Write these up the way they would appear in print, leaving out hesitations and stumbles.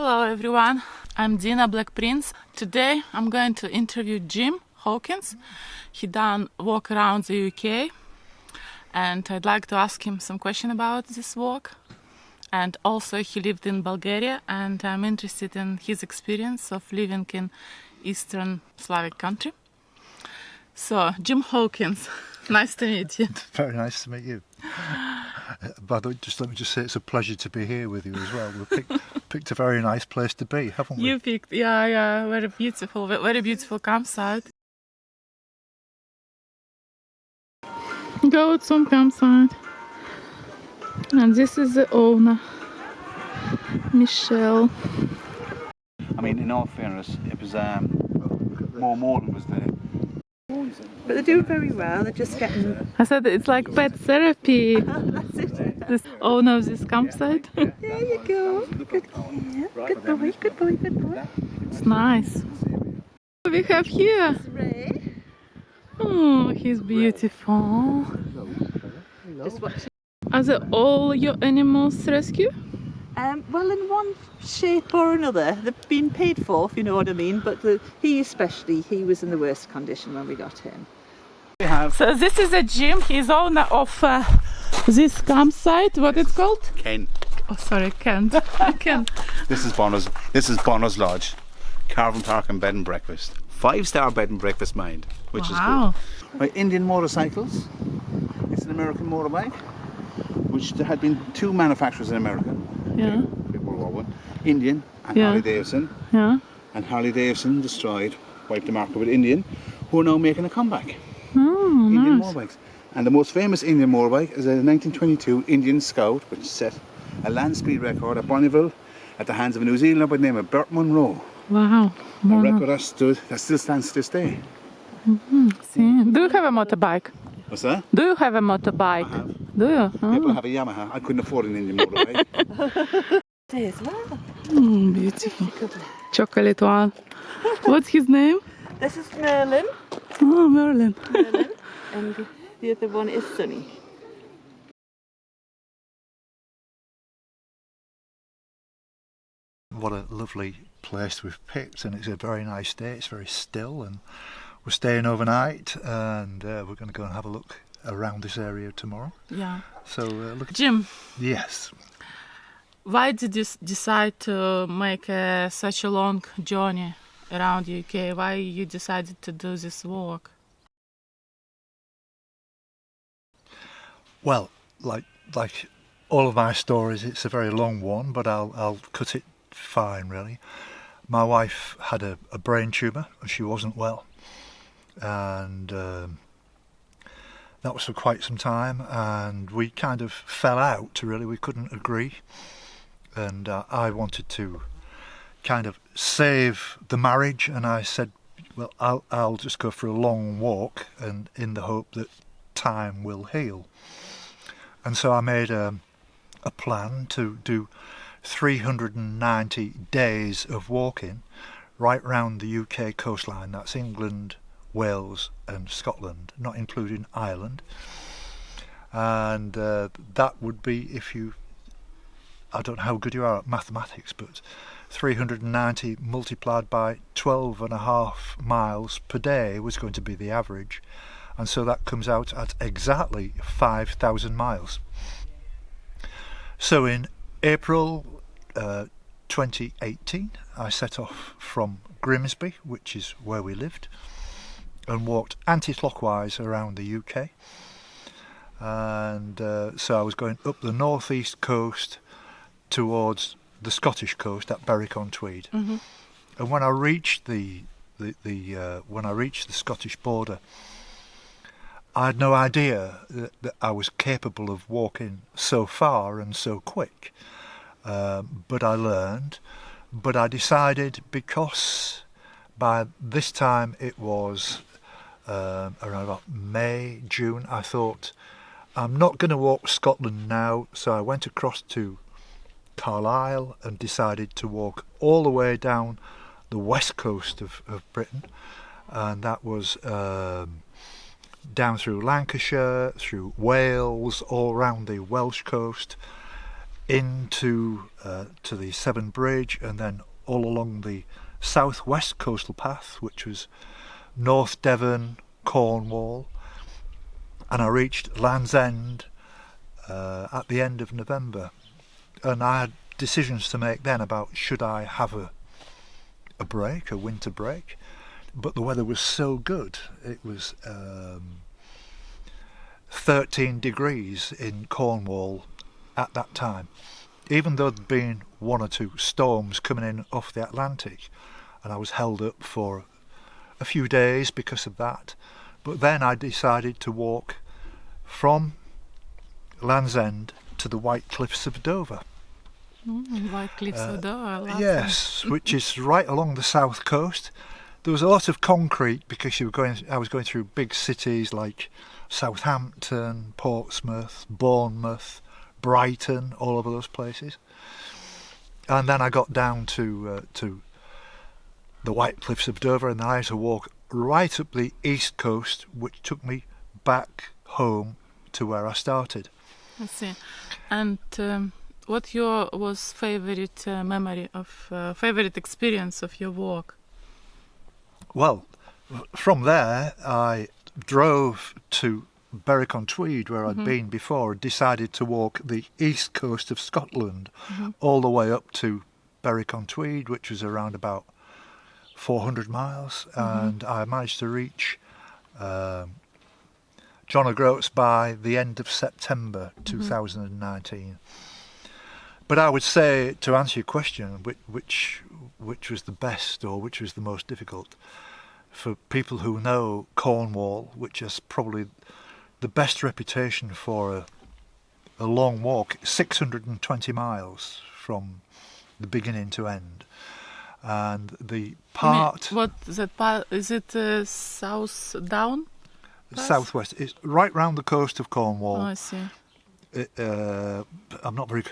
Hello everyone, I'm Dina Black-Prince. Today I'm going to interview Jim Hawkins. He done walk around the UK and I'd like to ask him some question about this walk. And also he lived in Bulgaria and I'm interested in his experience of living in Eastern Slavic country. So, Jim Hawkins, nice to meet you. Very nice to meet you. By the way, let me just say it's a pleasure to be here with you as well. We've picked a very nice place to be, haven't we? You picked, yeah, very beautiful campsite. Go to some campsite. And this is the owner, Michelle. I mean, in all fairness, it was more than was there. But they're doing very well, they're just getting... I said it's like pet therapy. That's it. This owner of this campsite. There you go. Good, yeah. Good boy, good boy, good boy. It's nice. What we have here? Ray. Oh, he's beautiful. Just watch. Are they all your animals rescue? Well, in one shape or another, they've been paid for, if you know what I mean, but he especially, he was in the worst condition when we got him. So this is a Jim, he's owner of this campsite, what it's called? Ken. Oh sorry, Kent. Kent. This is Bonner's Lodge, Carvin Park and bed and breakfast. 5-star bed and breakfast, mind, which is good. By Indian Motorcycles. It's an American motorbike, which there had been 2 manufacturers in America. Yeah. World War One. Indian and Harley Davidson. Yeah. And Harley Davidson destroyed, wiped the market with Indian, who are now making a comeback. Oh, Indian nice. motorbikes. And the most famous Indian motorbike is a 1922 Indian Scout, which set a land speed record at Bonneville at the hands of a New Zealander by the name of Bert Munro. Wow. A record that still stands to this day. See. Do you have a motorbike? What's that? Do you have a motorbike? I have. Do you? People have a Yamaha. I couldn't afford an Indian motorbike. As well. Beautiful. Chocolate one. What's his name? This is Merlin. Oh, Merlin. Merlin. And the other one is Sunny. What a lovely place we've picked, and it's a very nice day. It's very still, and we're staying overnight, and we're going to go and have a look around this area tomorrow. Yeah. So look. Jim. Yes. Why did you decide to make such a long journey around UK? Why you decided to do this walk? Well, like all of my stories, it's a very long one, but I'll cut it fine, really. My wife had a brain tumour and she wasn't well, and that was for quite some time, and we kind of fell out, really. We couldn't agree, and I wanted to kind of save the marriage, and I said, well, I'll just go for a long walk, and in the hope that time will heal. And so I made a plan to do 390 days of walking right round the UK coastline. That's England, Wales and Scotland, not including Ireland. And that would be, I don't know how good you are at mathematics, but 390 multiplied by 12.5 miles per day was going to be the average. And so that comes out at exactly 5,000 miles. So in April 2018, I set off from Grimsby, which is where we lived, and walked anti-clockwise around the UK. And so I was going up the northeast coast towards the Scottish coast at Berwick-on-Tweed. Mm-hmm. And when I reached the Scottish border, I had no idea that I was capable of walking so far and so quick. But I learned. But I decided, because by this time it was around about May, June, I thought, I'm not going to walk Scotland now. So I went across to Carlisle and decided to walk all the way down the west coast of Britain. And that was down through Lancashire, through Wales, all round the Welsh coast, into to the Severn Bridge, and then all along the southwest coastal path, which was North Devon, Cornwall, and I reached Land's End at the end of November. And I had decisions to make then about should I have a break, a winter break, but the weather was so good. It was 13 degrees in Cornwall at that time, even though there'd been one or two storms coming in off the Atlantic, and I was held up for a few days because of that. But then I decided to walk from Land's End to the White Cliffs of Dover. White Cliffs of Dover, I love yes, which is right along the south coast. There was a lot of concrete because I was going through big cities like Southampton, Portsmouth, Bournemouth, Brighton, all over those places. And then I got down to the White Cliffs of Dover, and then I had to walk right up the east coast, which took me back home to where I started. I see. And what was favorite memory of favorite experience of your walk? Well, from there I drove to Berwick-on-Tweed, where I'd been before, and decided to walk the east coast of Scotland all the way up to Berwick-on-Tweed, which was around about 400 miles, and I managed to reach John O'Groats by the end of September 2019. But I would say, to answer your question, which was the best or which was the most difficult, for people who know Cornwall, which is probably the best reputation for a long walk, 620 miles from the beginning to end. And the part... What is that part? Is it South Down? Southwest. It's right round the coast of Cornwall. Oh, I see. I'm not very...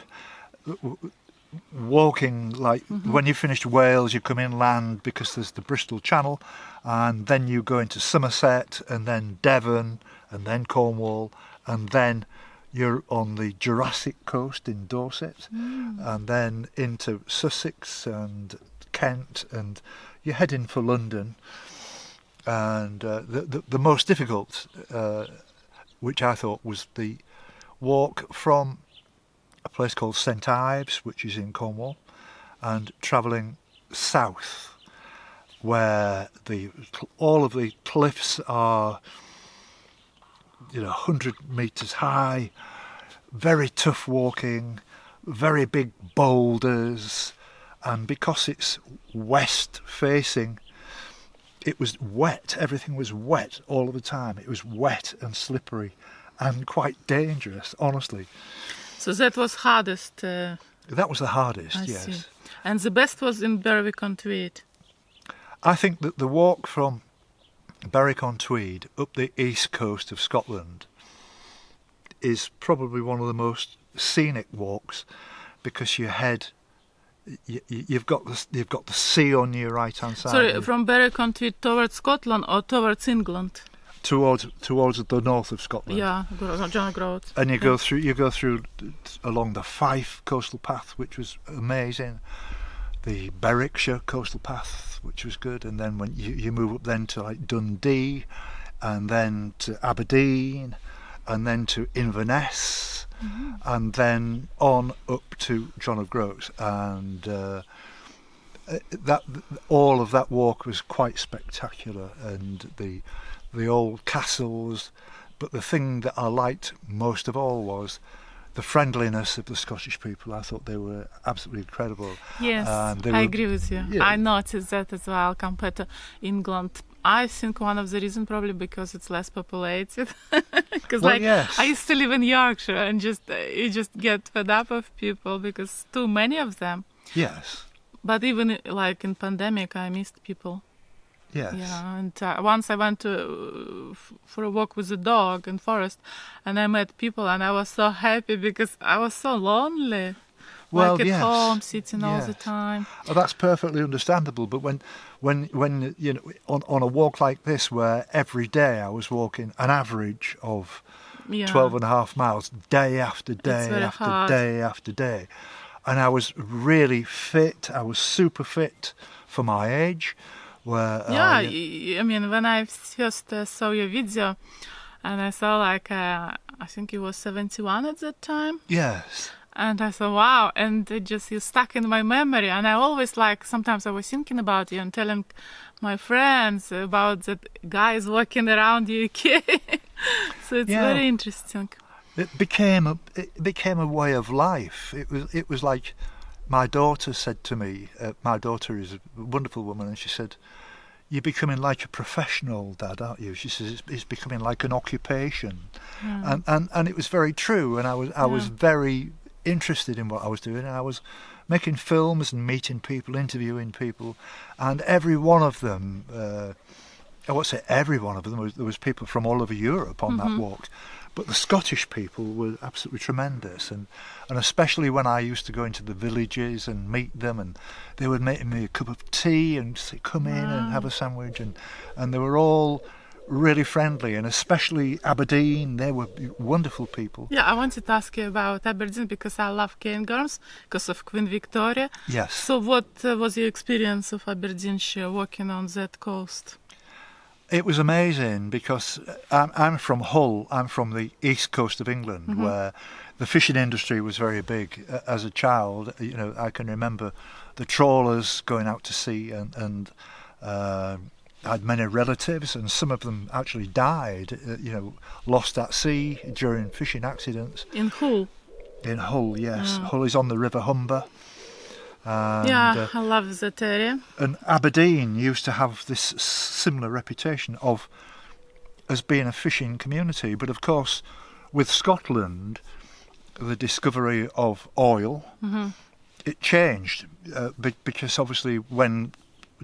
Walking, like when you finished Wales, you come inland because there's the Bristol Channel, and then you go into Somerset, and then Devon, and then Cornwall, and then you're on the Jurassic coast in Dorset, and then into Sussex and Kent, and you're heading for London. And the most difficult, which I thought was the walk from a place called St Ives, which is in Cornwall, and travelling south, where all of the cliffs are 100 metres high, very tough walking, very big boulders, and because it's west facing, it was wet. Everything was wet all of the time. It was wet and slippery and quite dangerous, honestly. So that was hardest. That was the hardest, yes. See. And the best was in Berwick-on-Tweed. I think that the walk from Berwick-on-Tweed up the east coast of Scotland is probably one of the most scenic walks, because you've got the sea on your right hand side. Sorry, from Berwick-on-Tweed towards Scotland or towards England? Towards the north of Scotland. Yeah, John O'Groats. And you go through along the Fife coastal path, which was amazing. The Berwickshire coastal path, which was good, and then when you move up then to like Dundee, and then to Aberdeen, and then to Inverness, and then on up to John O'Groats, and that all of that walk was quite spectacular, and the old castles. But the thing that I liked most of all was the friendliness of the Scottish people. I thought they were absolutely incredible. Yes, I agree with you. Yeah. I noticed that as well compared to England. I think one of the reasons probably because it's less populated. Because yes. I used to live in Yorkshire, and you just get fed up of people because too many of them. Yes. But even like in pandemic, I missed people. Yes. Yeah, and once I went for a walk with a dog in forest, and I met people, and I was so happy because I was so lonely. Well, like at yes. home, sitting all the time. Oh, that's perfectly understandable. But when on a walk like this, where every day I was walking an average of 12 and a half miles, day after day very after hard. day after day. And I was really fit. I was super fit for my age. Where I mean, when I first saw your video, and I saw like, I think you was 71 at that time. Yes. And I thought, wow, and it just is stuck in my memory. And I always sometimes I was thinking about you and telling my friends about that guys walking around UK. So it's very interesting. It became a way of life. It was like my daughter said to me. My daughter is a wonderful woman, and she said, "You're becoming like a professional, Dad, aren't you?" She says, "It's becoming like an occupation," and it was very true. And I was very interested in what I was doing, and I was making films and meeting people, interviewing people, and every one of them. I won't say every one of them. There was people from all over Europe on that walk. But the Scottish people were absolutely tremendous, and especially when I used to go into the villages and meet them, and they would make me a cup of tea and say, "Come in and have a sandwich," and they were all really friendly, and especially Aberdeen, they were wonderful people. Yeah, I wanted to ask you about Aberdeen because I love Cairngorms because of Queen Victoria. Yes. So what was your experience of Aberdeenshire walking on that coast? It was amazing because I'm from Hull. I'm from the east coast of England, where the fishing industry was very big. As a child, I can remember the trawlers going out to sea, and I had many relatives, and some of them actually died. Lost at sea during fishing accidents. In Hull. In Hull, yes. Hull is on the River Humber. And, I love that area. And Aberdeen used to have this similar reputation as being a fishing community. But of course, with Scotland, the discovery of oil, it changed. Because obviously I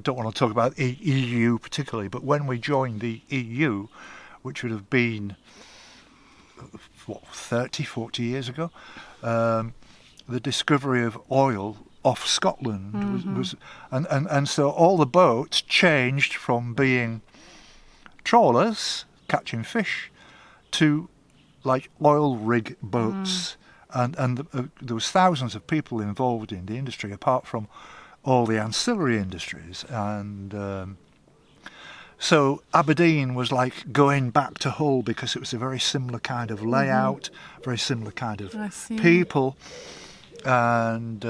don't want to talk about EU particularly, but when we joined the EU, which would have been, 30, 40 years ago, the discovery of oil off Scotland was and so all the boats changed from being trawlers catching fish to like oil rig boats, and there was thousands of people involved in the industry apart from all the ancillary industries, and so Aberdeen was like going back to Hull because it was a very similar kind of layout, very similar kind of people, and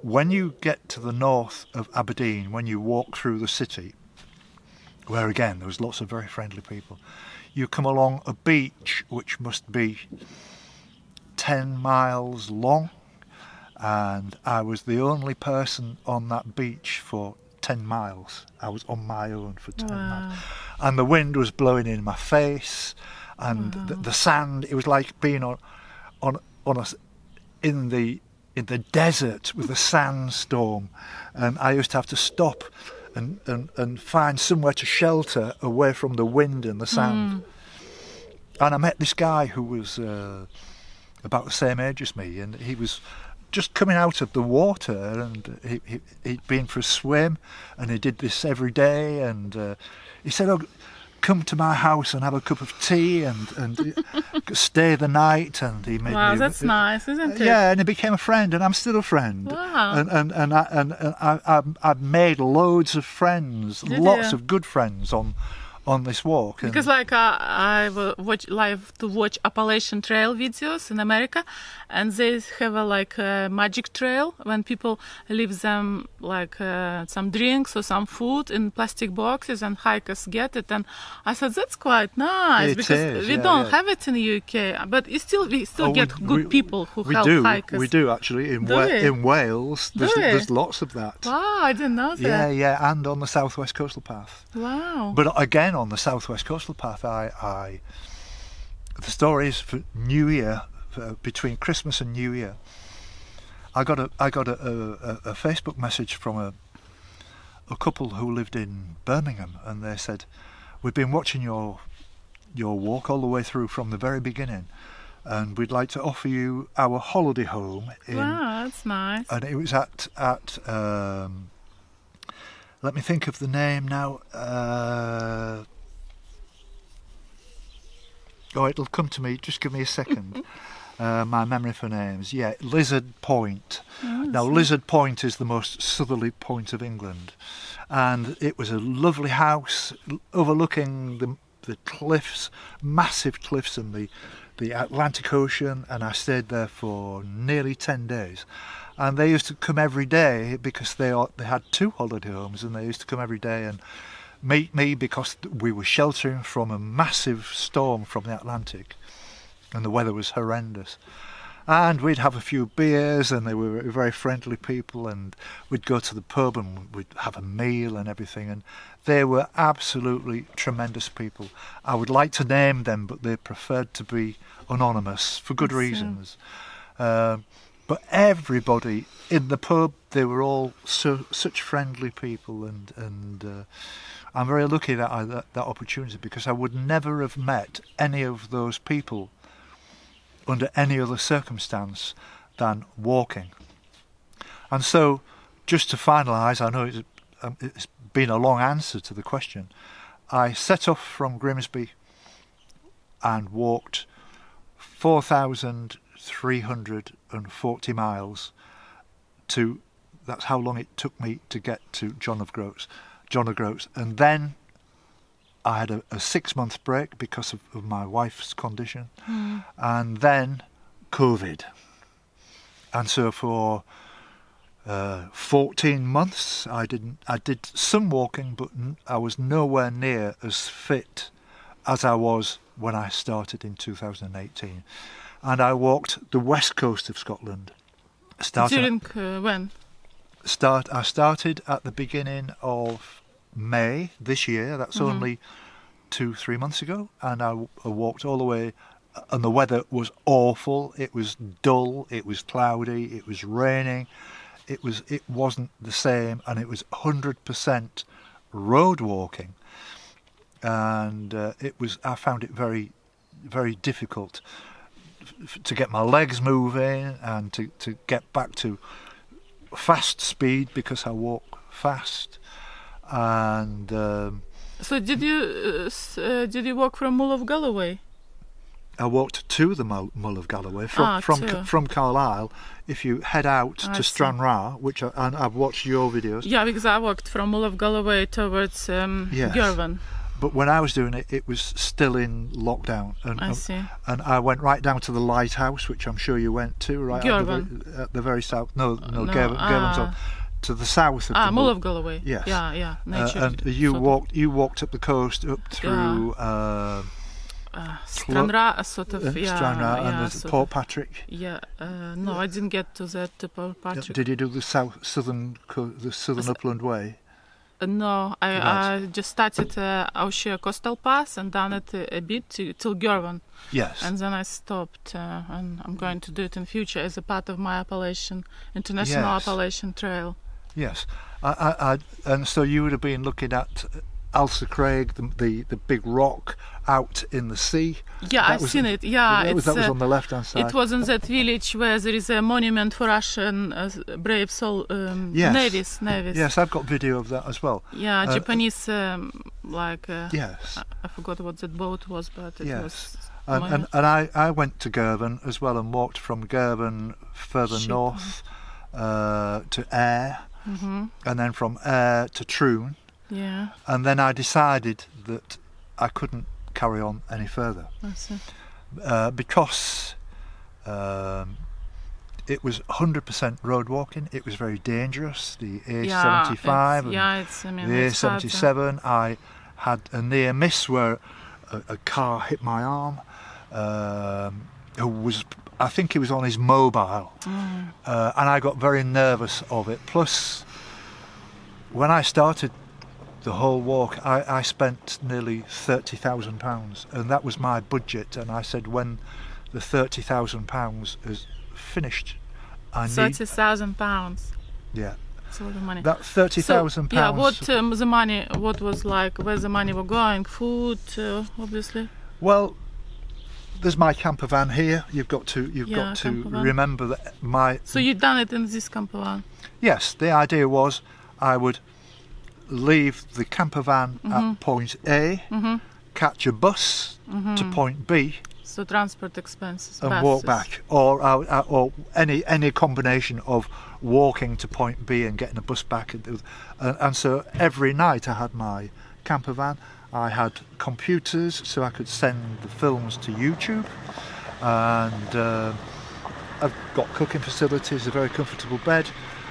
when you get to the north of Aberdeen, when you walk through the city, where again there was lots of very friendly people, you come along a beach which must be 10 miles long, and I was the only person on that beach for 10 miles. I was on my own for 10 miles, and the wind was blowing in my face, and the sand. It was like being in the desert with a sandstorm, and I used to have to stop and find somewhere to shelter away from the wind and the sand. And I met this guy who was about the same age as me, and he was just coming out of the water, and he'd been for a swim, and he did this every day, and he said, "Oh, come to my house and have a cup of tea and stay the night," and he made Wow, me, that's nice, isn't it? Yeah, and he became a friend, and I'm still a friend. Wow. And I've made loads of friends, lots of good friends on this walk. Because I like to watch Appalachian Trail videos in America, and they have a magic trail when people leave them some drinks or some food in plastic boxes, and hikers get it. And I thought that's quite nice because we don't have it in the UK, but we still get good people who help hikers. We do actually in Wales. There's lots of that. Wow, I didn't know that. Yeah, and on the Southwest Coastal Path. Wow. But again, on the Southwest Coastal Path, the story is for New Year, between Christmas and New Year. I got a Facebook message from a couple who lived in Birmingham, and they said, "We've been watching your walk all the way through from the very beginning, and we'd like to offer you our holiday home." Wow, that's nice. And it was at let me think of the name now. Oh, it'll come to me. Just give me a second. My memory for names. Yeah, Lizard Point. Now, Lizard Point is the most southerly point of England. And it was a lovely house overlooking the cliffs, massive cliffs and the Atlantic Ocean. And I stayed there for nearly 10 days. And they used to come every day because they had 2 holiday homes, and they used to come every day and meet me because we were sheltering from a massive storm from the Atlantic. And the weather was horrendous. And we'd have a few beers, and they were very friendly people, and we'd go to the pub and we'd have a meal and everything, and they were absolutely tremendous people. I would like to name them, but they preferred to be anonymous for good reasons. But everybody in the pub, they were all such friendly people, and I'm very lucky that I had that opportunity, because I would never have met any of those people under any other circumstance than walking. And so, just to finalise, I know it's been a long answer to the question, I set off from Grimsby and walked 4,340 miles to, that's how long it took me to get to John O'Groats. And then I had a 6-month break because of my wife's condition, and then COVID. And so for 14 months I did some walking, but I was nowhere near as fit as I was when I started in 2018. And I walked the west coast of Scotland. During when? I started at the beginning of May this year. That's only 2-3 months ago, and I walked all the way, and the weather was awful. It was dull, it was cloudy, it was raining, it wasn't the same, and it was 100% road walking, and I found it very, very difficult to get my legs moving and to get back to fast speed, because I walk fast. And so did you walk from Mull of Galloway? I walked to the Mull of Galloway from Carlisle. If you head out to Stranraer, and I've watched your videos. Yeah, because I walked from Mull of Galloway towards Girvan. But when I was doing it, it was still in lockdown. And, I see. And I went right down to the lighthouse, which I'm sure you went to, right at the very south. No, Girvan's on. To the south of the Mull of Galloway. Yes. Yeah. Nature. And you walked up the coast up through Stranraer, sort of. Stranraer and Port Patrick. Yeah. No, I didn't get to that Port Patrick. Did you do the southern Upland Way? No, I just started Aushire Coastal Pass and done it a bit till Girvan. Yes. And then I stopped, and I'm going to do it in future as a part of my International Appalachian Trail. Yes, and so you would have been looking at Ailsa Craig, the big rock out in the sea. Yeah, I've seen it. Yeah, that was on the left-hand side. It was in that village where there is a monument for Russian brave navies. Yes, I've got video of that as well. Yeah, Japanese yes. I forgot what that boat was, but it was. And I went to Girvan as well, and walked from Girvan further north to Ayr, and then from Ayr to Troon. Yeah. And then I decided that I couldn't carry on any further. I see. Because it was 100% road walking. It was very dangerous. The A75 and the A77. I had a near miss where a car hit my arm. I think he was on his mobile, and I got very nervous of it. Plus, when I started the whole walk, I spent nearly £30,000, and that was my budget. And I said, when the £30,000 is finished, I need £30,000. Yeah, that's a lot of money. That £30,000. Yeah, what the money? What was like? Where the money were going? Food, obviously. Well, there's my camper van here. You've got to remember that So you'd done it in this camper van? Yes. The idea was I would leave the camper van at point A, catch a bus to point B So transport expenses. and buses. walk back, or any combination of walking to point B and getting a bus back. And so every night I had my camper van. I had computers, so I could send the films to YouTube, and I've got cooking facilities, a very comfortable bed,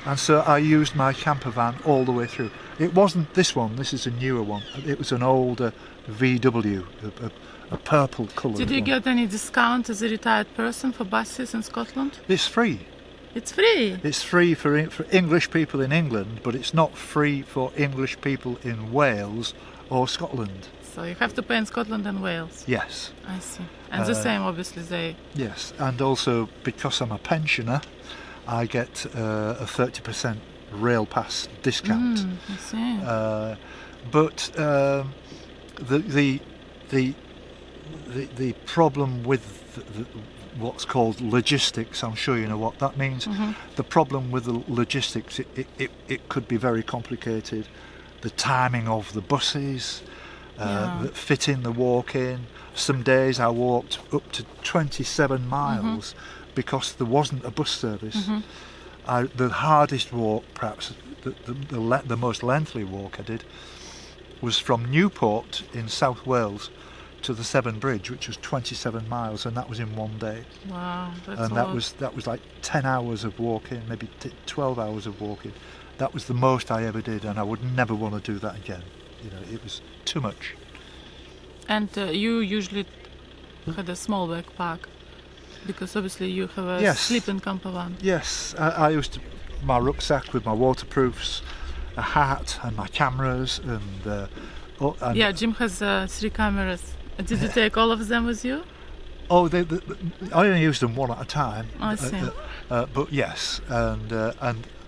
and so I used my camper van all the way through. It wasn't this one, this is a newer one. It was an older VW, a purple coloured Did you one. get any discount as a retired person for buses in Scotland? It's free. It's free. It's free for English people in England, but it's not free for English people in Wales or Scotland. So you have to pay in Scotland and Wales. Yes. I see. And the same, obviously, they... Yes, and also because I'm a pensioner, I get a 30% rail pass discount. I see. But the problem with what's called logistics, I'm sure you know what that means. The problem with the logistics, it could be very complicated. The timing of the buses, that fit in the walk in. Some days I walked up to 27 miles because there wasn't a bus service. The hardest walk, perhaps the most lengthy walk I did, was from Newport in South Wales to the Severn Bridge, which was 27 miles, and that was in one day. Wow, that's And a that lot. was like 10 hours of walking, maybe 12 hours of walking. That was the most I ever did, and I would never want to do that again. You know, it was too much. And you usually had a small backpack, because obviously you have a Yes. sleeping camper van. Yes, I used to, my rucksack with my waterproofs, a hat and my cameras, and Yeah, Jim has 3 cameras. Did you take all of them with you? oh, I only used them one at a time. I see. But yes, and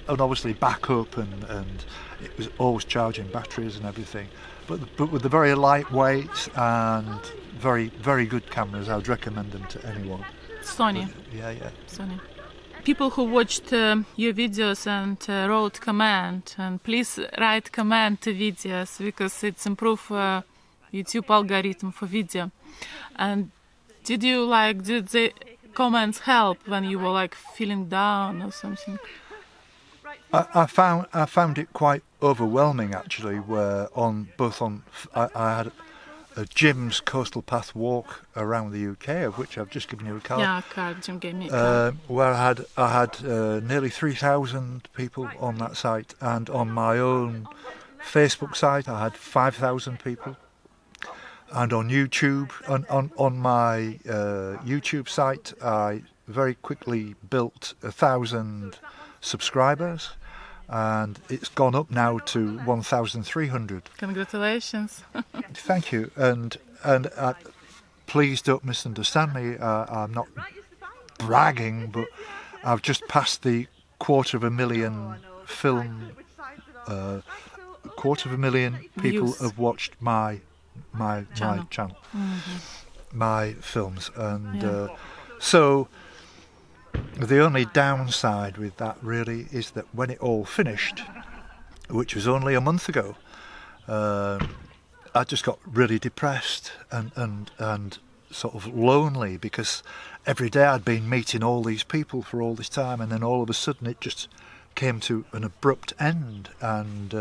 obviously backup, and it was always charging batteries and everything. But with the very lightweight and very, very good cameras, I would recommend them to anyone. Sony. Yeah. Sony. People who watched your videos and wrote comment, and please write comment to videos, because it's improve YouTube algorithm for video. And did the comments help when you were like feeling down or something? I found it quite overwhelming actually. I had a Jim's Coastal Path walk around the UK, of which I've just given you a card. Yeah, card. Jim gave me a card. Where I had nearly 3,000 people on that site, and on my own Facebook site I had 5,000 people, and on YouTube, on my YouTube site, I very quickly built 1,000 subscribers, and it's gone up now to 1,300. Congratulations. Thank you, and please don't misunderstand me. I'm not bragging, but I've just passed the 250,000 film. 250,000 people Views. have watched my Channel. channel, my films, and so the only downside with that really is that when it all finished, which was only a month ago, I just got really depressed and sort of lonely, because every day I'd been meeting all these people for all this time, and then all of a sudden it just came to an abrupt end, and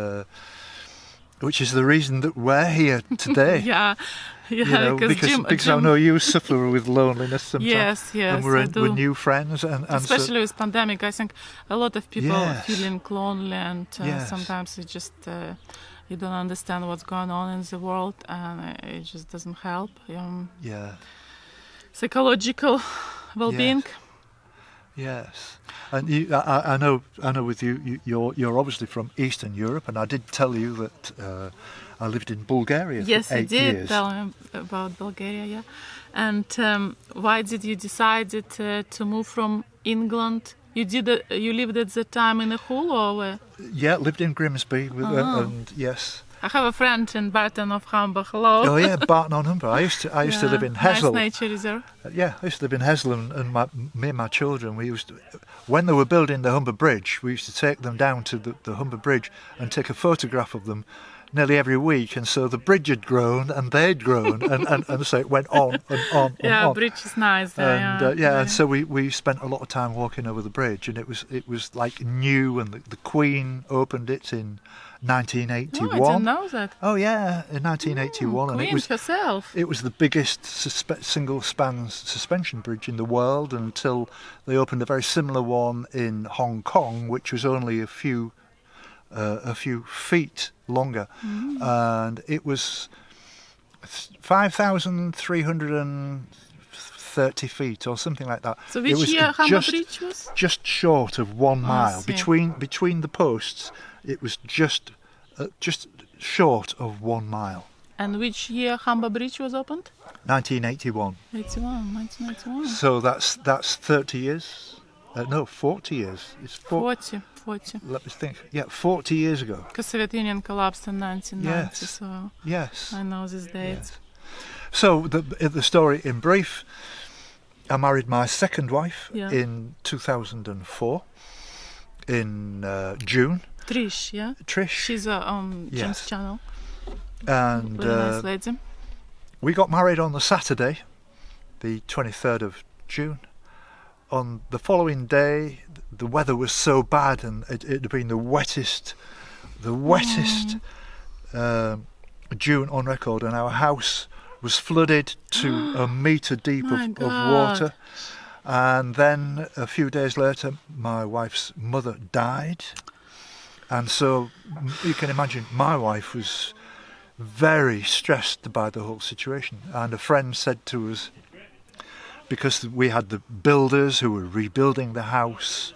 which is the reason that we're here today. Yeah, You know, because Jim, I know you suffer with loneliness sometimes. Yes, and I do. we're new friends, and especially with pandemic, I think a lot of people Yes. feeling lonely, and Yes. sometimes it just you don't understand what's going on in the world, and it just doesn't help. yeah. Psychological well-being. Yes, and I know with you're obviously from Eastern Europe, and I did tell you that I lived in Bulgaria Yes, for you 8 did years. tell me about Bulgaria, yeah. And why did you decide to move from England? You lived at the time in a Hull, or where? Yeah, lived in Grimsby, and yes. I have a friend in Barton of Humber. Hello. Oh yeah, Barton on Humber. I used to live in Hessel. Nice nature reserve. Yeah, I used to live in Hessel, and me and my children, we used to, when they were building the Humber Bridge, we used to take them down to the Humber Bridge and take a photograph of them nearly every week, and so the bridge had grown and they'd grown, and so it went on and on and Yeah, on. bridge is nice there. And so we spent a lot of time walking over the bridge, and it was like new, and the Queen opened it in 1981. Oh, I didn't know that. Oh yeah, in 1981, and Queen it was herself. it was the biggest single-span suspension bridge in the world until they opened a very similar one in Hong Kong, which was only a few feet longer, and it was 5,330 feet or something like that. So which year Humber Bridge was? Just short of 1 mile. see. Between the posts, it was just short of 1 mile. And which year Humber Bridge was opened? 1981. 1981. So that's 30 years. No, 40 years. It's 40. Let me think. Yeah, 40 years ago. Because Soviet Union collapsed in 1990, Yes. so Yes. I know these dates. Yes. So the story in brief, I married my second wife in 2004 in June. Trish, yeah? Trish. She's on Jim's Yes. channel. And Very nice lady. we got married on the Saturday, the 23rd of June. On the following day, the weather was so bad, and it had been the wettest June on record, and our house was flooded to a metre deep of water. And then a few days later, my wife's mother died, and so you can imagine my wife was very stressed by the whole situation. And a friend said to us, because we had the builders who were rebuilding the house,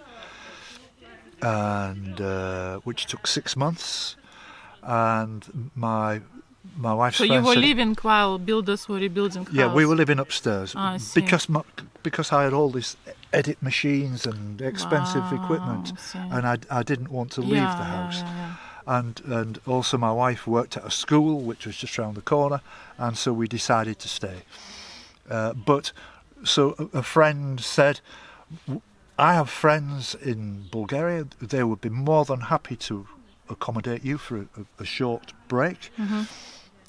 and which took 6 months, and my wife's So friend you were said, living while builders were rebuilding house? yeah, we were living upstairs I see. because I had all these edit machines and expensive equipment, I see. and I didn't want to leave the house. Yeah. And also my wife worked at a school which was just round the corner, and so we decided to stay. So a friend said, I have friends in Bulgaria, they would be more than happy to accommodate you for a short break.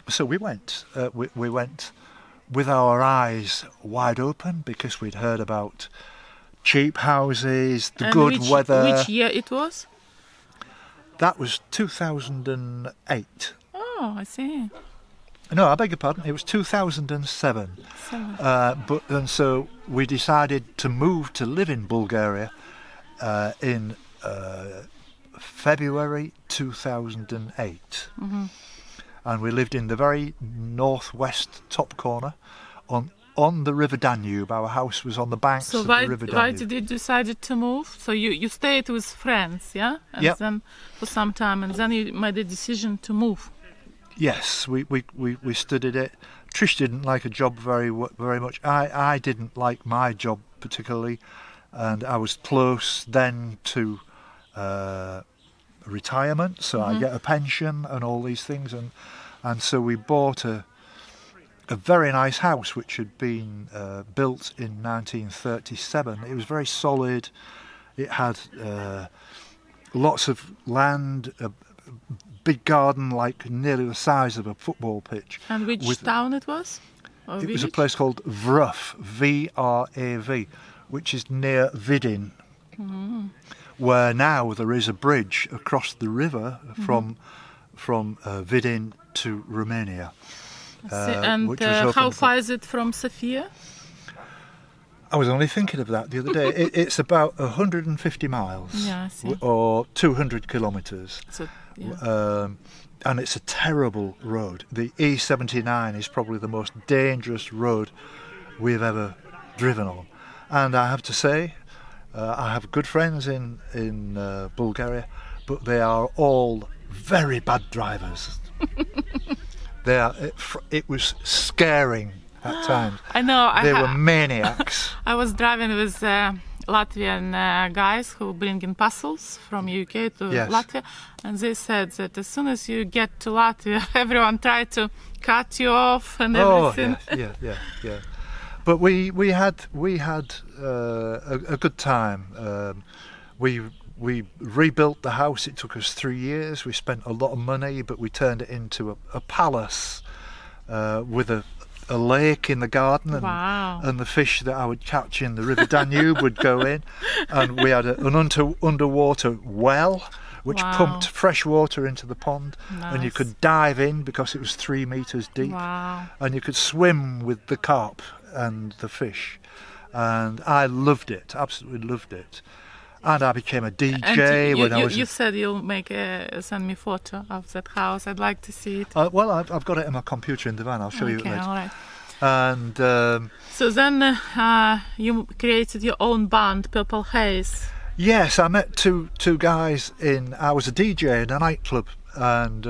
So we went. We went with our eyes wide open, because we'd heard about cheap houses, the good weather. Which year it was? That was 2008. Oh, I see. No, I beg your pardon. It was 2007. And so we decided to move to live in Bulgaria in February 2008. And we lived in the very northwest top corner on the River Danube. Our house was on the banks of the River Danube. So why did you decide to move? So you stayed with friends, yeah? And then for some time, and then you made a decision to move. Yes, we studied it. Trish didn't like a job very much. I didn't like my job particularly, and I was close then to retirement, so I get a pension and all these things, and so we bought a very nice house which had been built in 1937. It was very solid. It had lots of land, a big garden like nearly the size of a football pitch. And which town it was? It was a place called Vrav, V-R-A-V, which is near Vidin, where now there is a bridge across the river from Vidin to Romania. And how far is it from Sofia? I was only thinking of that the other day. It's about 150 miles, Yeah, I see. or 200 kilometres. So, And it's a terrible road. The E79 is probably the most dangerous road we've ever driven on. And I have to say, I have good friends in Bulgaria, but they are all very bad drivers. It was scaring at times. I know. They were maniacs. I was driving with Latvian guys who bring in parcels from UK to Latvia, and they said that as soon as you get to Latvia, everyone tried to cut you off and everything. Yeah. But we had a good time. We we rebuilt the house. It took us 3 years. We spent a lot of money, but we turned it into a palace with a lake in the garden, and the fish that I would catch in the River Danube would go in, and we had an underwater well which pumped fresh water into the pond, and you could dive in because it was 3 meters deep, and you could swim with the carp and the fish, and I loved it, absolutely loved it. And I became a DJ when I was... You said you'll send me photo of that house. I'd like to see it. Well, I've got it in my computer in the van. I'll show you it later. All right. And so then you created your own band, Purple Haze. Yes, I met two guys I was a DJ in a nightclub, and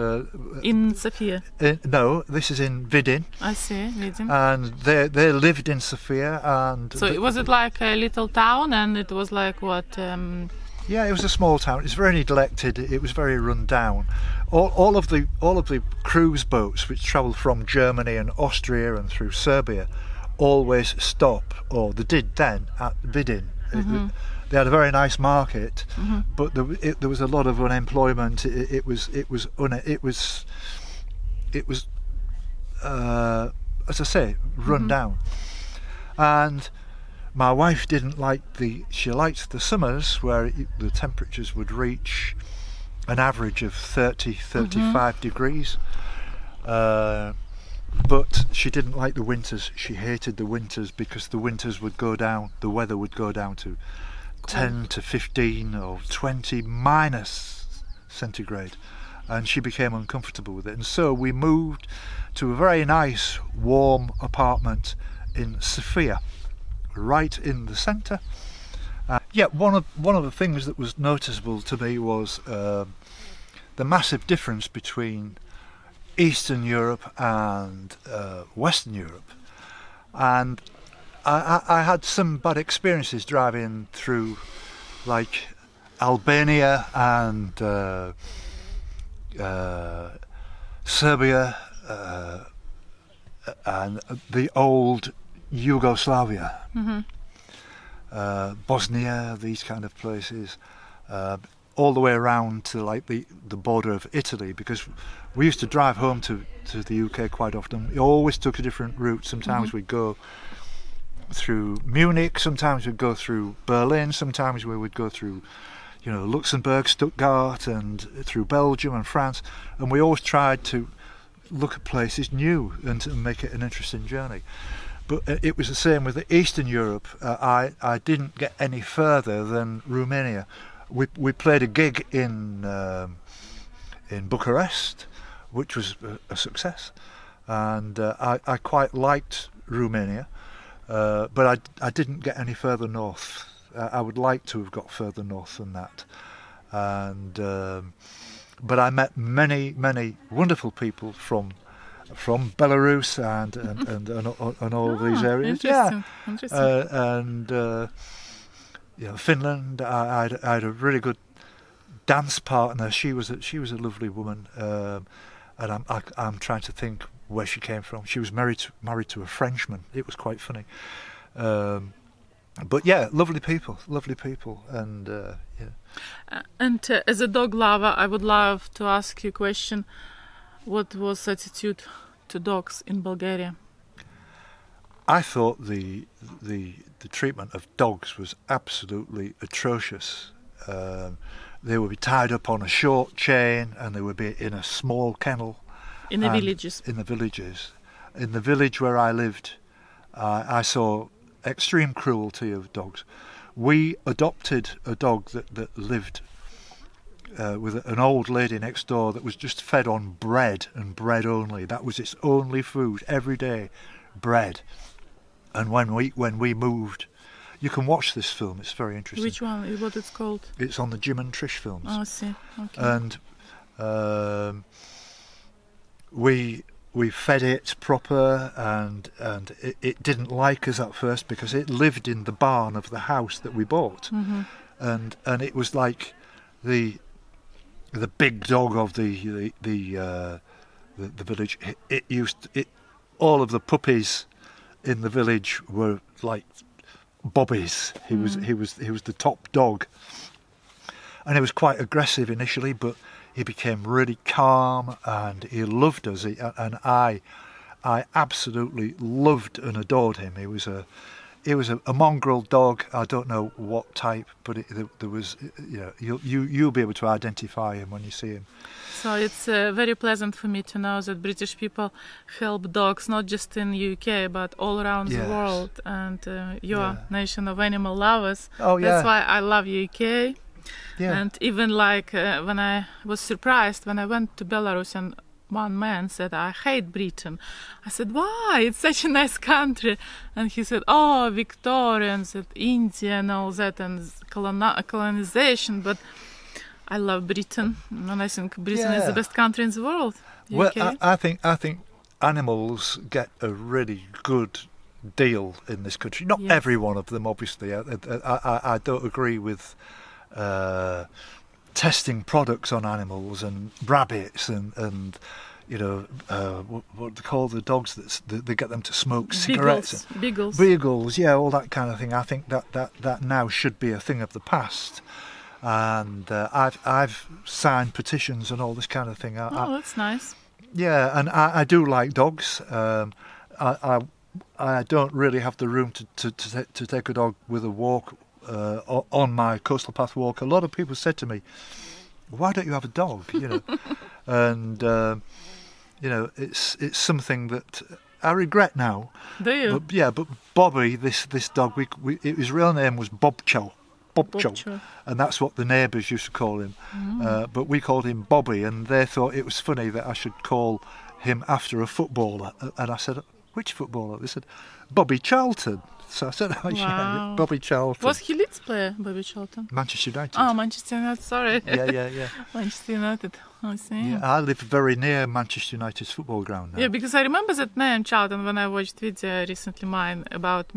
in Sofia. No, this is in Vidin. I see, Vidin. And they lived in Sofia, and so was it like a little town, and it was like what? Yeah, it was a small town. It's very neglected. It was very run down. All of the cruise boats which travel from Germany and Austria and through Serbia always stop, or they did then, at Vidin. They had a very nice market, but there was a lot of unemployment. It was as I say, run down. And my wife didn't like she liked the summers where the temperatures would reach an average of 35 degrees. But she didn't like the winters. She hated the winters because the winters would go down, the weather would go down to 10 to 15 or 20 minus centigrade, and she became uncomfortable with it. And so we moved to a very nice warm apartment in Sofia, right in the centre. One of the things that was noticeable to me was the massive difference between Eastern Europe and Western Europe, and I had some bad experiences driving through, like Albania and Serbia and the old Yugoslavia, Bosnia, these kind of places, all the way around to like the border of Italy, because we used to drive home to the UK quite often. We always took a different route. Sometimes we'd go through Munich, sometimes we'd go through Berlin, sometimes we would go through Luxembourg, Stuttgart, and through Belgium and France, and we always tried to look at places new and to make it an interesting journey. But it was the same with Eastern Europe. I didn't get any further than Romania. We played a gig in Bucharest, which was a success, and I quite liked Romania. But I didn't get any further north. I would like to have got further north than that. And but I met many wonderful people from Belarus and all of these areas. Interesting. And Finland. I had a really good dance partner. She was a lovely woman, and I'm trying to think where she came from. She was married to a Frenchman. It was quite funny, but yeah, lovely people, and yeah. And as a dog lover, I would love to ask you a question. What was attitude to dogs in Bulgaria? I thought the treatment of dogs was absolutely atrocious. They would be tied up on a short chain, and they would be in a small kennel. In the villages. In the villages. In the village where I lived, I saw extreme cruelty of dogs. We adopted a dog that lived with an old lady next door that was just fed on bread and bread only. That was its only food every day, bread. And when we moved, you can watch this film. It's very interesting. Which one? What it's called? It's on the Jim and Trish films. Oh, I see. Okay. And we fed it proper, and it didn't like us at first because it lived in the barn of the house that we bought, and it was like the big dog of the village. All of the puppies in the village were like bobbies. He was the top dog, and he was quite aggressive initially, but he became really calm and he loved us. And I absolutely loved and adored him. He was a mongrel dog. I don't know what type, but there was, you'll be able to identify him when you see him. So it's very pleasant for me to know that British people help dogs not just in the UK but all around the world. And you're a nation of animal lovers. Oh yeah. That's why I love UK. Yeah. And even like when I was surprised when I went to Belarus and one man said, I hate Britain. I said, why? It's such a nice country. And he said, oh, Victorians and India and all that and colonization. But I love Britain, and I think Britain is the best country in the world. Well, UK. I think animals get a really good deal in this country. Not every one of them, obviously. I don't agree with testing products on animals and rabbits and what they call the dogs that they get them to smoke cigarettes. Beagles, yeah, all that kind of thing. I think that now should be a thing of the past. And I've signed petitions and all this kind of thing. That's nice. Yeah, and I do like dogs. I don't really have the room to take a dog with a walk on my coastal path walk. A lot of people said to me, "Why don't you have a dog?" And it's something that I regret now. Do you? But Bobby, this dog, his real name was Bobcho, and that's what the neighbours used to call him. But we called him Bobby, and they thought it was funny that I should call him after a footballer. And I said, "Which footballer?" They said, "Bobby Charlton." So I said, "Oh yeah, Bobby Charlton." Was he Leeds player, Bobby Charlton? Manchester United. Oh, Manchester United. Sorry. Yeah. Manchester United. I see. Yeah, I live very near Manchester United's football ground now. Yeah, because I remember that name, Charlton, when I watched video recently mine about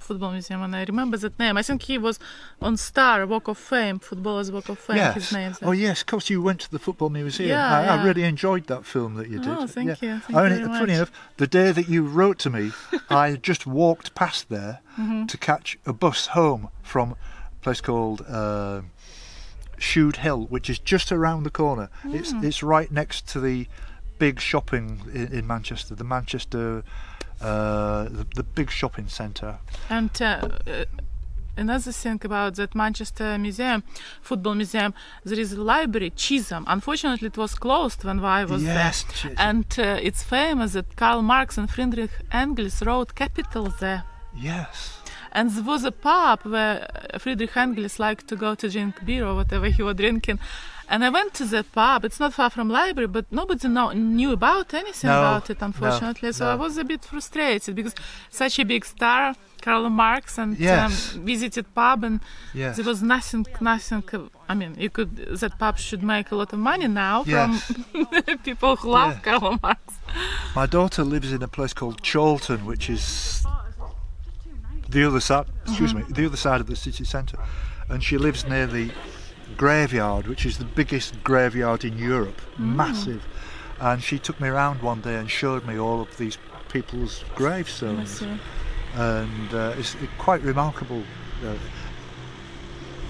football museum, and I remember that name. I think he was on Star Walk of Fame, Footballers Walk of Fame. Yes. His name. Oh yes, of course you went to the football museum. Yeah, I really enjoyed that film that you did. Oh, thank you. Thank you very much. Funny enough, the day that you wrote to me, I just walked past there to catch a bus home from a place called Shude Hill, which is just around the corner. It's right next to the big shopping in Manchester, the big shopping centre. And another thing about that Manchester museum, football museum, there is a library, Chisholm. Unfortunately, it was closed when I was there. Chisholm. And it's famous that Karl Marx and Friedrich Engels wrote Capital there. Yes. And there was a pub where Friedrich Engels liked to go to drink beer or whatever he was drinking. And I went to the pub. It's not far from library, but nobody knew about anything about it, unfortunately. So I was a bit frustrated because such a big star, Karl Marx, and visited pub, and there was nothing. I mean, that pub should make a lot of money now from people who love Karl Marx. My daughter lives in a place called Chorlton, which is the other side. The other side of the city centre, and she lives near the graveyard, which is the biggest graveyard in Europe, massive. And she took me around one day and showed me all of these people's gravestones, and it's quite remarkable.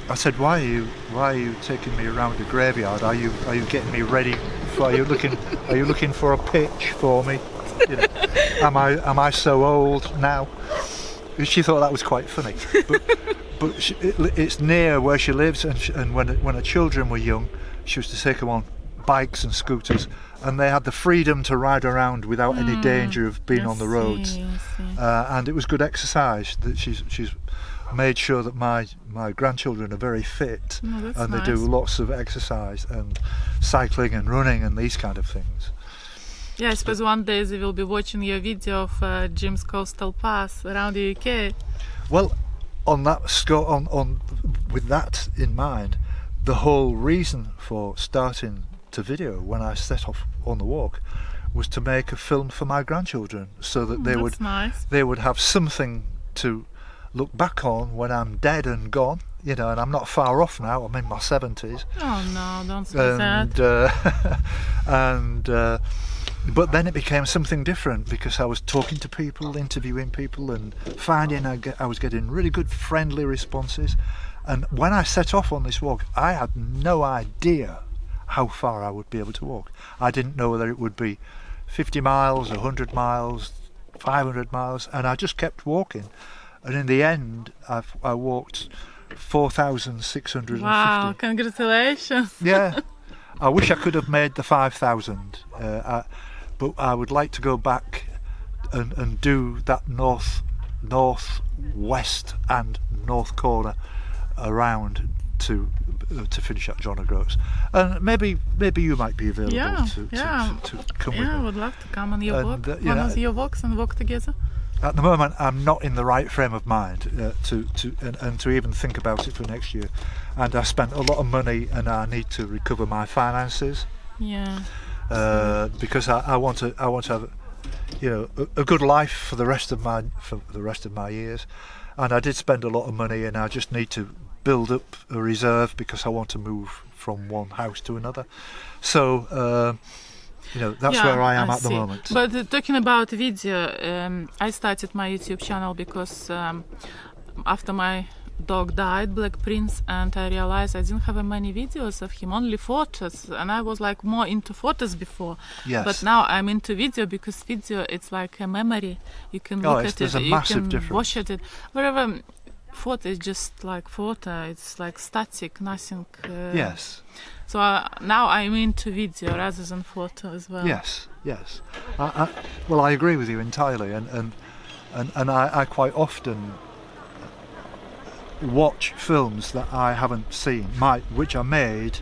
I said, "Why are you taking me around the graveyard? Are you getting me ready? Are you looking for a pitch for me? Am I so old now?" She thought that was quite funny, but it's near where she lives, and when her children were young, she used to take them on bikes and scooters, and they had the freedom to ride around without any danger of being on the roads. And it was good exercise. That she's made sure that my grandchildren are very fit, and they do lots of exercise and cycling and running and these kind of things. Yeah, I suppose one day they will be watching your video of Jim's coastal path around the UK. Well, on that score, with that in mind, the whole reason for starting to video when I set off on the walk was to make a film for my grandchildren, so that they would have something to look back on when I'm dead and gone. And I'm not far off now. I'm in my 70s. Oh no, don't say that. But then it became something different, because I was talking to people, interviewing people, and finding I was getting really good friendly responses, And when I set off on this walk, I had no idea how far I would be able to walk. I didn't know whether it would be 50 miles, 100 miles, 500 miles, and I just kept walking. And in the end, I walked 4,650. Wow, congratulations. Yeah. I wish I could have made the 5,000, but I would like to go back and do that north, west and north corner around to finish at John O'Groats. And maybe you might be available to come with me. Yeah, I would love to come on your walk, one of your walks, and walk together. At the moment, I'm not in the right frame of mind to even think about it for next year, and I spent a lot of money, and I need to recover my finances. Yeah. Because I want to have, a good life for the rest of my years, and I did spend a lot of money, and I just need to build up a reserve because I want to move from one house to another. So. That's where I am at the moment. But talking about video, I started my YouTube channel because after my dog died, Black Prince, and I realized I didn't have many videos of him, only photos, and I was like more into photos before. Yes. But now I'm into video because video, it's like a memory. You can look at it, you can watch it. Wherever photo is just like photo, it's like static, nothing. Yes. So now I'm into video rather than photo as well. Yes. Well, I agree with you entirely, and I quite often watch films that I haven't seen, which I made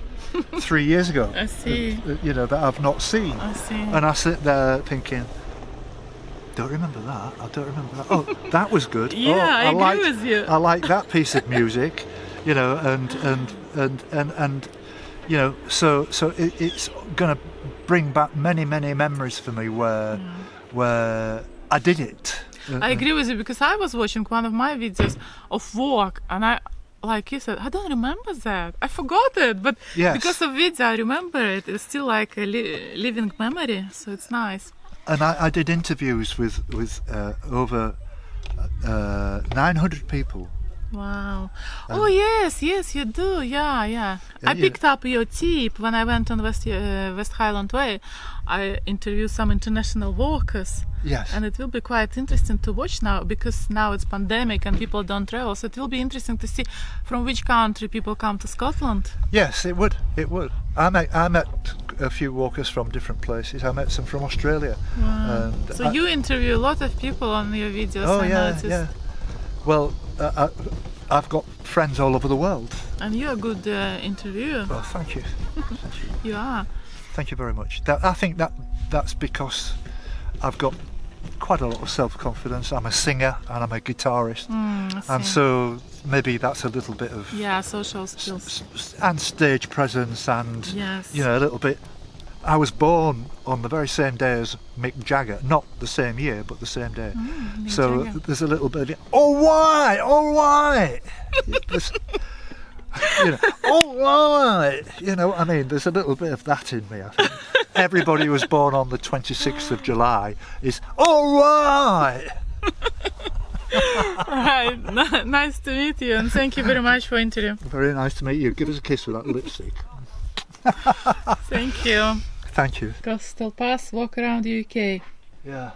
3 years ago. I see. That I've not seen. I see. And I sit there thinking, don't remember that. I don't remember that. Oh, that was good. Yeah, I agree with you. I like that piece of music, and so it's going to bring back many memories for me where I did it. I agree with you because I was watching one of my videos of walk, and I, like you said, I don't remember that. I forgot it, but because of video, I remember it. It's still like a living memory, so it's nice. And I did interviews with over 900 people. Wow. Oh yes, you do. Yeah. I picked up your tip when I went on West Highland Way. I interviewed some international walkers. Yes. And it will be quite interesting to watch now because now it's pandemic and people don't travel. So it will be interesting to see from which country people come to Scotland. Yes, it would. I met a few walkers from different places. I met some from Australia. Wow. So you interview a lot of people on your videos. Oh, yeah. Well, I've got friends all over the world. And you're a good interviewer. Well, thank you. You are. Thank you very much. I think that's because I've got quite a lot of self-confidence. I'm a singer and I'm a guitarist, and so maybe that's a little bit of social skills and stage presence, and a little bit. I was born on the very same day as Mick Jagger, not the same year, but the same day. So there's a little bit of all right. All right. I mean, there's a little bit of that in me, I think. Everybody who was born on the 26th of July is all right. Right. Nice to meet you, and thank you very much for interview. Very nice to meet you. Give us a kiss with that lipstick. Thank you. Thank you. Coastal Pass, walk around the UK. Yeah.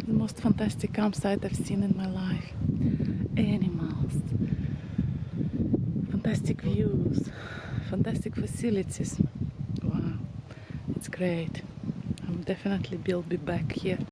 The most fantastic campsite I've seen in my life. Animals, fantastic views, fantastic facilities. Wow, it's great. I'm definitely will be back here.